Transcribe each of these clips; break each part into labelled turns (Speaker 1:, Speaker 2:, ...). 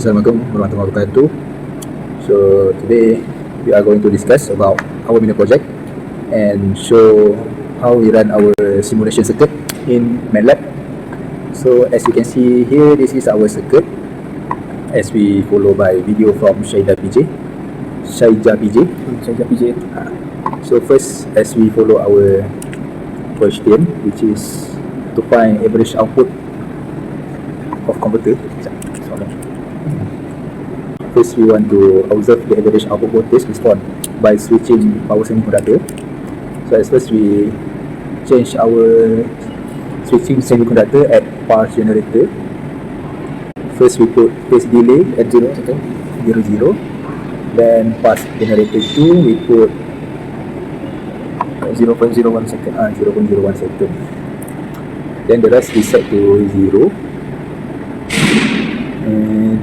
Speaker 1: Assalamualaikum warahmatullahi wabarakatuh. So today we are going to discuss about our mini project and show how we run our simulation circuit in MATLAB. So as you can see here, this is our circuit as we follow by video from Shaija PJ. So first, as we follow our question, which is to find average output of converter. First, we want to observe the average output voltage response by switching power semiconductor. So as first, we change our switching semiconductor at power generator. First, we put phase delay at 0 second, 0. Then pass generator 2, we put 0.01 second, 0.01 second. Then the rest we set to 0. And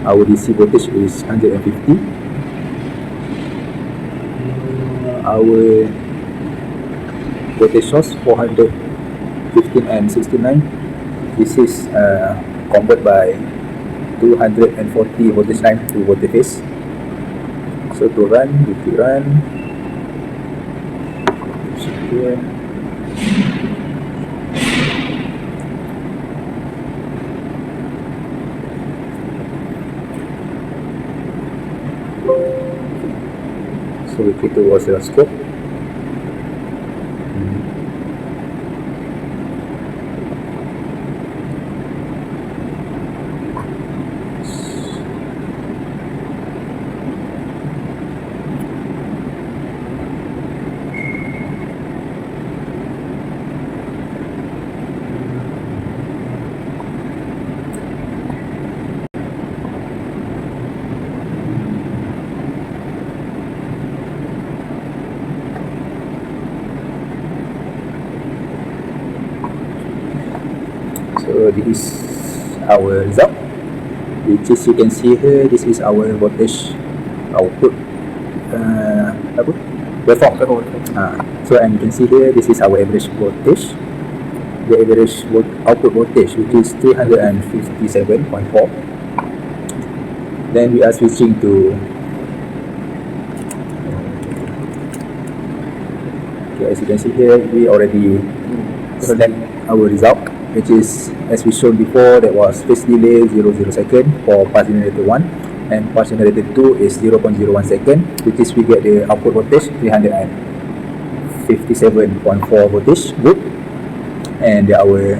Speaker 1: our DC voltage is 150. Our voltage source 415 and 69. This is convert by 240 voltage line to voltage phase. So to run, we click run. Here. So we click to oscilloscope. So this is our result, which is you can see here. This is our voltage output waveform. So and you can see here, this is our average voltage, the average output voltage, which is 357.4. Then we are switching to as you can see here, we already select our result, which is as we showed before. That was phase delay 0.0 second for pass generator 1, and pass generator 2 is 0.01 second, which is we get the output voltage 357.4 voltage group, and our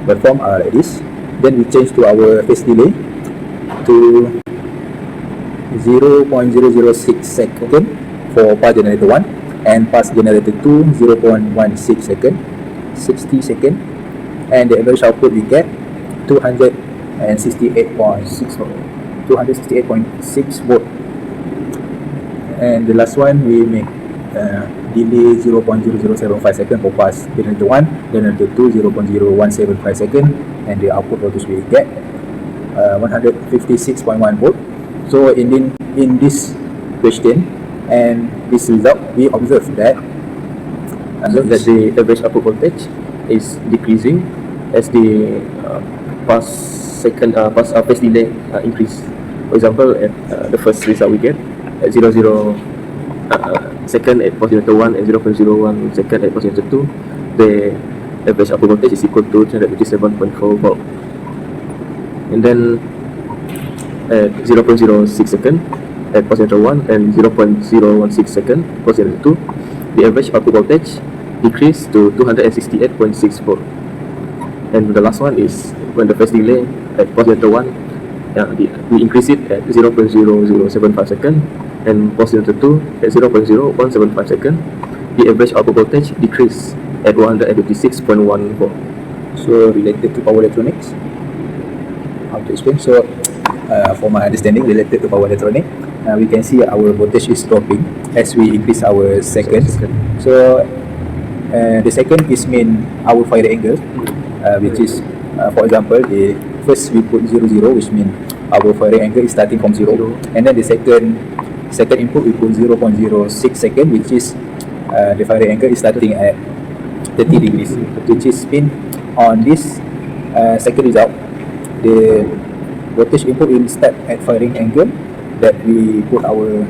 Speaker 1: waveform are like this. Then we change to our phase delay to 0.006 second for pass generator 1, and pass generator 2 0.16 second, 60 second. And the average output we get 268.6 volt. And the last one we make delay 0.0075 second for pass generator 1, generator 2 0.0175 second, and the output voltage we get 156.1 volt. So in this question and this result, we observe that
Speaker 2: the average output voltage is decreasing as the phase delay increase. For example, at the first result we get at 0.0 second at pass generator 1 and 0.01 second at pass generator 2, the average output voltage is equal to 357.4 volt. And then at 0.06 second at pass generator 1 and 0.016 second pass generator 2, the average output voltage decreased to 268.6 volt. And the last one is when the phase delay at pass generator 1, we increase it at 0.0075 second, and pass generator 2 at 0.0175 second, the average output voltage decreased at 156.1 volt.
Speaker 1: So related to power electronics, how to explain? So for my understanding, related to power electronics, we can see our voltage is dropping as we increase our seconds. So the second is mean our firing angle, which is for example, the first we put 0, which means our firing angle is starting from 0, and then the second input we put 0.06 second, which is the firing angle is starting at 30 degrees, which is mean on this second result, the voltage input will start at firing angle that we put our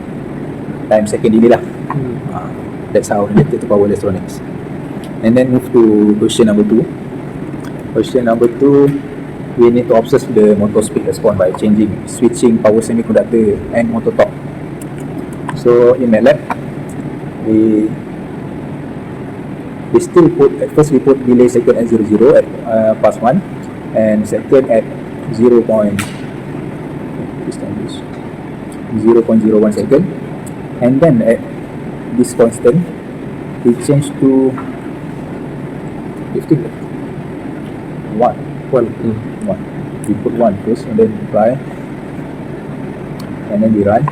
Speaker 1: time second delay lah. That's how related to power electronics. And then move to question number 2. Question number 2, we need to observe the motor speed response by switching power semiconductor and motor torque. So in MATLAB, we still put, at first we put delay second at 00 at +1 and second at 0.01 second, and then at this constant we change to 15. 1. We put 1 first and then apply, and then we run.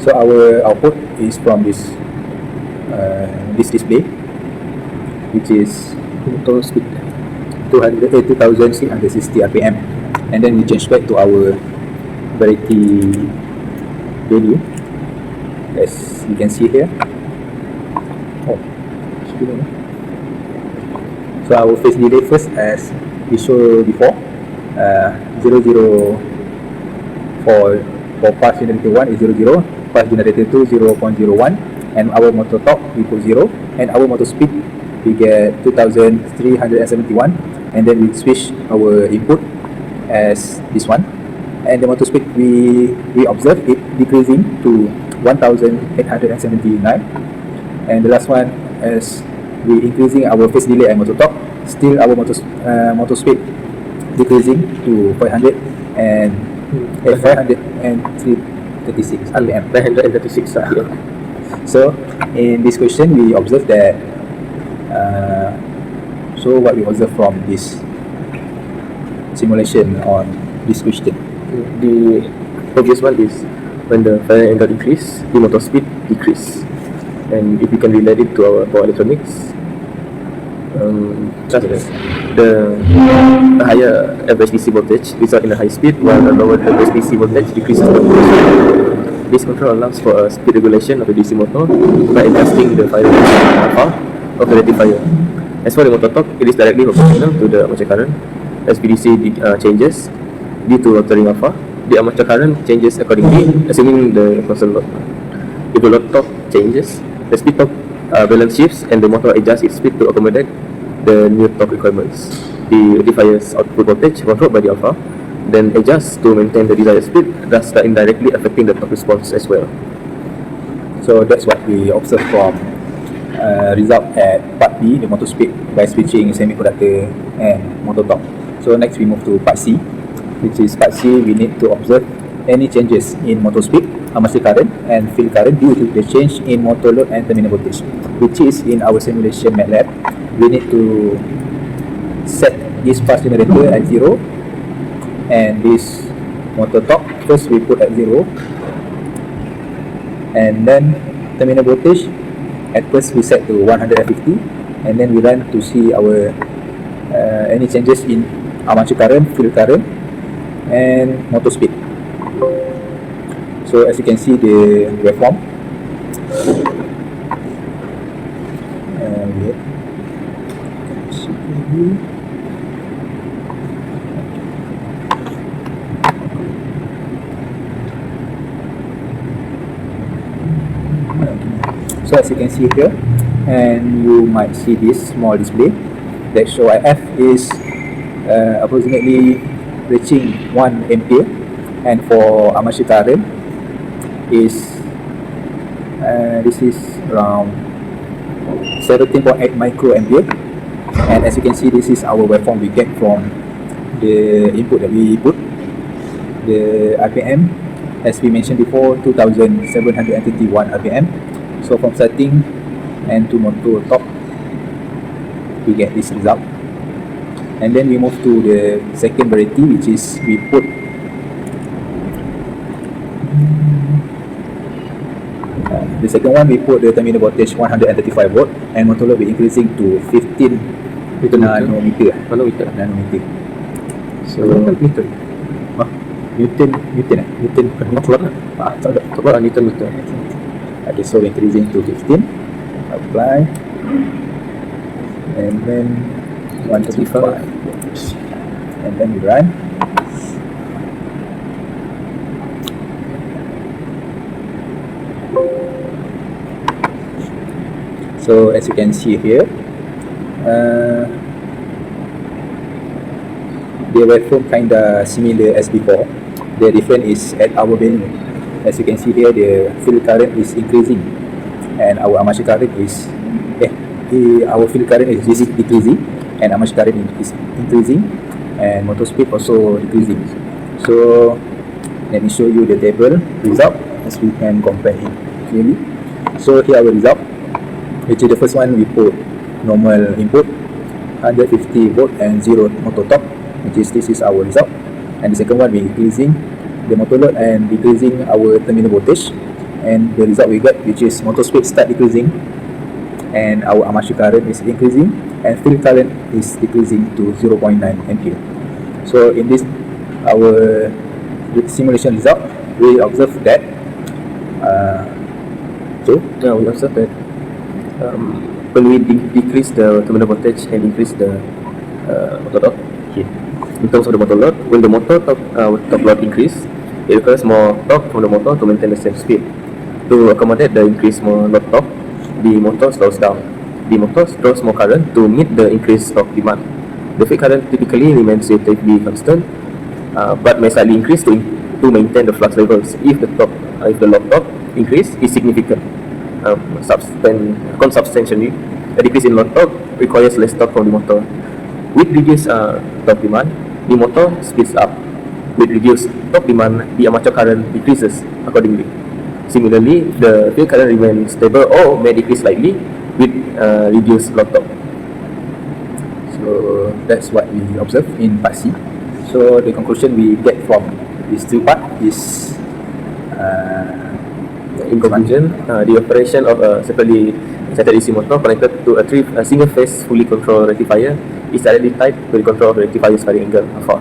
Speaker 1: So our output is from this display, which is total speed 2660 rpm, and then we change back to our variety value as you can see here. So our phase delay first, as we showed before, 00 for pass generator 1 is 00, pass generator 2 0.01, and our motor torque we put 0, and our motor speed we get 2371, and then we switch our input as this one, and the motor speed we observe it decreasing to 1879, and the last one as we increasing our phase delay and motor torque, still our motor speed decreasing to 536 rpm.
Speaker 2: 936 rpm.
Speaker 1: So in this question we observe that so what we observe from this simulation on this question,
Speaker 2: the obvious one is when the firing angle increase, the motor speed decrease. And if we can relate it to our power electronics, the higher average DC voltage result in a high speed, while the lower average DC voltage decreases the voltage. This control allows for a speed regulation of the DC motor by adjusting the firing alpha of the rectifier. As for the motor torque, it is directly proportional to the armature current. As VDC changes due to rotating alpha, the armature current changes accordingly, assuming the constant load. If the load torque changes, the speed torque balance shifts and the motor adjusts its speed to accommodate the new torque requirements. The rectifier's output voltage, controlled by the alpha, then adjusts to maintain the desired speed, thus indirectly affecting the torque response as well.
Speaker 1: So that's what we observe from result at part B, the motor speed, by switching semiconductor and motor torque. So next we move to part C, which is part C. We need to observe any changes in motor speed, armature current and field current due to the change in motor load and terminal voltage, which is in our simulation MATLAB. We need to set this pass generator at 0 and this motor torque first we put at 0, and then terminal voltage at first we set to 150, and then we run to see our any changes in armature current, field current and motor speed. So as you can see the waveform, so as you can see here, and you might see this small display that show IF is approximately reaching 1 ampere, and for armature current is this is around 17.8 microampere, and as you can see this is our waveform we get from the input that we put. The RPM, as we mentioned before, 2731 RPM. So from starting and to motor torque we get this result, and then we move to the second variety, which is we put the second one, we put the terminal voltage 135 volt and motor load we increasing to 15 nanometer. So meter. Newton. Okay, so increasing to 15. Apply. and then 135, and then we run. So as you can see here, the waveform kinda similar as before. The difference is at our value. As you can see here, the field current is increasing, and our armature current is our field current is decreasing, and armature current is increasing, and motor speed also decreasing. So let me show you the table result as we can compare it clearly. So here our result, which is the first one we put normal input 150 volt and 0 motor torque, which is this is our result. And the second one we increasing the motor load and decreasing our terminal voltage, and the result we get, which is motor speed start decreasing and our armature current is increasing and field current is decreasing to 0.9 ampere. So in this our simulation result, we observe that
Speaker 2: we observe that when we decrease the terminal voltage and increase the motor torque, in terms of the motor load, when the motor torque load increase, it requires more torque from the motor to maintain the same speed. To accommodate the increased more load torque, the motor slows down. The motor draws more current to meet the increase of demand. The field current typically remains relatively constant, but may slightly increase to maintain the flux levels if the load torque increase is significant. Consubstantially, a decrease in load torque requires less torque from the motor. With reduced torque demand, the motor speeds up. With reduced torque demand, the armature current decreases accordingly. Similarly, the field current remains stable or may decrease slightly with reduced load torque.
Speaker 1: So that's what we observe in part C. So the conclusion we get from these two parts is
Speaker 2: in conclusion, the operation of a separately excited DC motor connected to a single-phase fully controlled rectifier is directly tied to the control of the rectifier's firing angle alpha.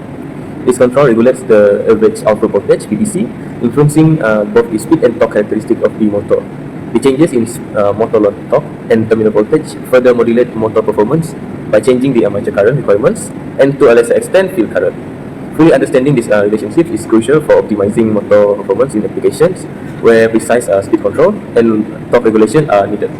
Speaker 2: This control regulates the average output voltage (VDC), influencing both the speed and torque characteristic of the motor. The changes in motor load torque and terminal voltage further modulate motor performance by changing the armature current requirements and, to a lesser extent, field current. Fully understanding this relationship is crucial for optimizing motor performance in applications where precise speed control and torque regulation are needed.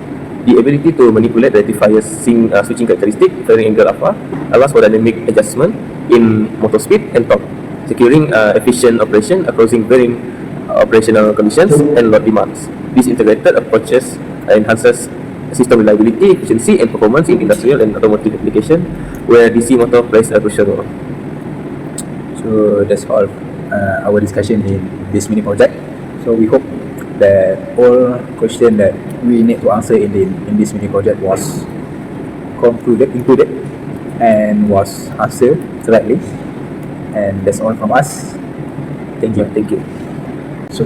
Speaker 2: The ability to manipulate the rectifier's switching characteristic, firing angle alpha, allows for dynamic adjustment in motor speed and torque, securing efficient operation across varying operational conditions and load demands. This integrated approaches enhances system reliability, efficiency, and performance in industrial and automotive applications where DC motor plays a crucial role.
Speaker 1: So that's all our discussion in this mini project. So we hope that all questions that we need to answer in this mini project was included and was answered correctly. And that's all from us. Thank you.
Speaker 2: Thank you.